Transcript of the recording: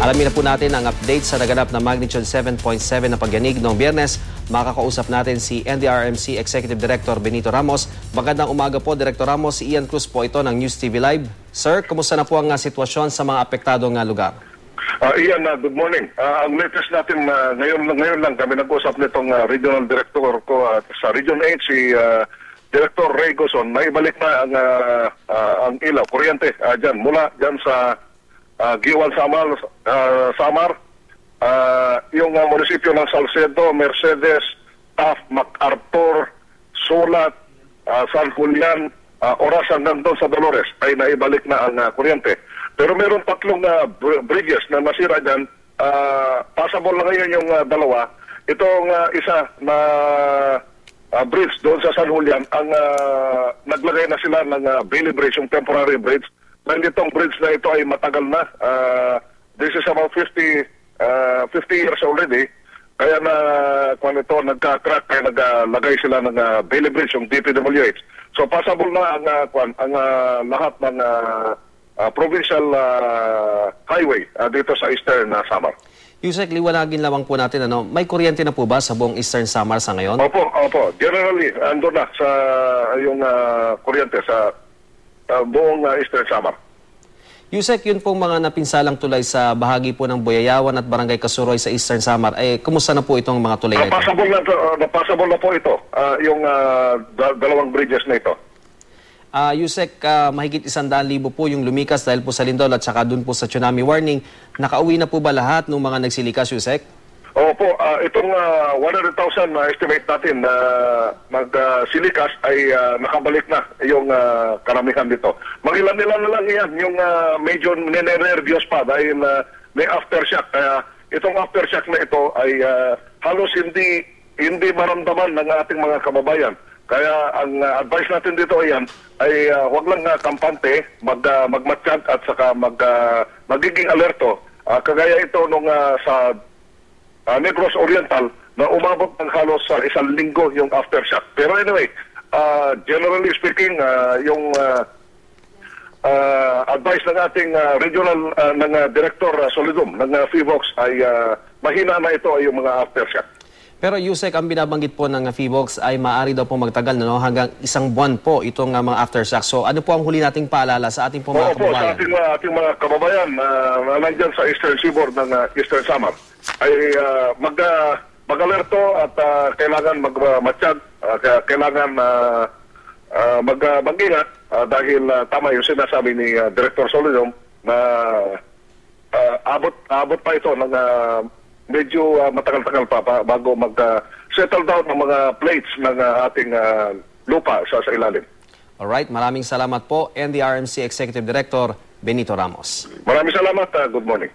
Alamin na po natin ang update sa naganap na magnitude 7.7 na pagyanig noong Biyernes. Makakausap natin si NDRRMC Executive Director Benito Ramos. Magandang umaga po, Director Ramos. Si Ian Cruz po ito ng News TV Live. Sir, kumusta na po ang sitwasyon sa mga apektadong lugar? Ian, good morning. Ang latest natin, ngayon lang kami nag-usap nitong regional director ko sa Region 8, si Director Ray Goson. Naibalik na ang ilaw, kuryente dyan, mula dyan sa Giwan, Samar, yung munisipyo ng Salcedo, Mercedes, Taft, MacArthur, Sulat, San Julian, oras hanggang doon sa Dolores ay naibalik na ang kuryente. Pero meron tatlong bridges na nasira dyan. Passable na ngayon yung dalawa. Itong isa na bridge doon sa San Julian, ang naglagay na sila ng Bailey Bridge, yung temporary bridge. Dahil itong bridge na ito ay matagal na. This is about 50 years already. Kaya na kung ito nagka-crack, kaya naglagay sila ng Bailey Bridge, yung DPWH. So passable na ang lahat ng provincial highway dito sa Eastern Samar. Yusek, liwanagin lamang po natin, may kuryente na po ba sa buong Eastern Samar sa ngayon? Opo. Generally, ando na sa yung kuryente sa buong Eastern Samar. Yusek, yun pong mga napinsalang tulay sa bahagi po ng Boyayawan at Barangay Kasuroy sa Eastern Samar, kumusta na po itong mga tulay na ito? Napasable na po ito, yung dalawang bridges na ito. Yusek, mahigit 100,000 po yung lumikas dahil po sa lindol at saka dun po sa tsunami warning. Nakauwi na po ba lahat ng mga nagsilikas, Yusek? Opo, itong 100,000 na estimate natin na nagsilikas ay nakabalik na yung karamihan dito. Mangilan-ilan na lang yan, yung medyo ninenervyos pa dahil may aftershock. Kaya itong aftershock na ito ay halos hindi maramdaman ng ating mga kababayan. Kaya ang advice natin dito ay huwag lang kampante, magmatsyag at saka magiging alerto. Kagaya ito nung sa Negros Oriental na umabot ng halos sa 1 linggo yung aftershock. Pero anyway, generally speaking, yung advice ng ating regional ng Director Solidum ng FIVOX ay mahina na ito ay yung mga aftershock. Pero Yusek, ang binabanggit po ng FIVOX ay maaari daw po magtagal hanggang 1 buwan po itong mga aftershock. So ano po ang huli nating paalala sa ating mga kababayan? Opo, sa ating mga kababayan na nandyan sa Eastern Seaboard ng Eastern Samar ay mag-alerto at kailangan magmatsyag, kailangan mag-ingat dahil tama yung sinasabi ni Director Solidum na abot pa ito ng medyo matagal-tagal pa bago mag-settle down ng mga plates ng ating lupa sa ilalim. Alright, maraming salamat po, NDRRMC Executive Director Benito Ramos. Maraming salamat. Good morning.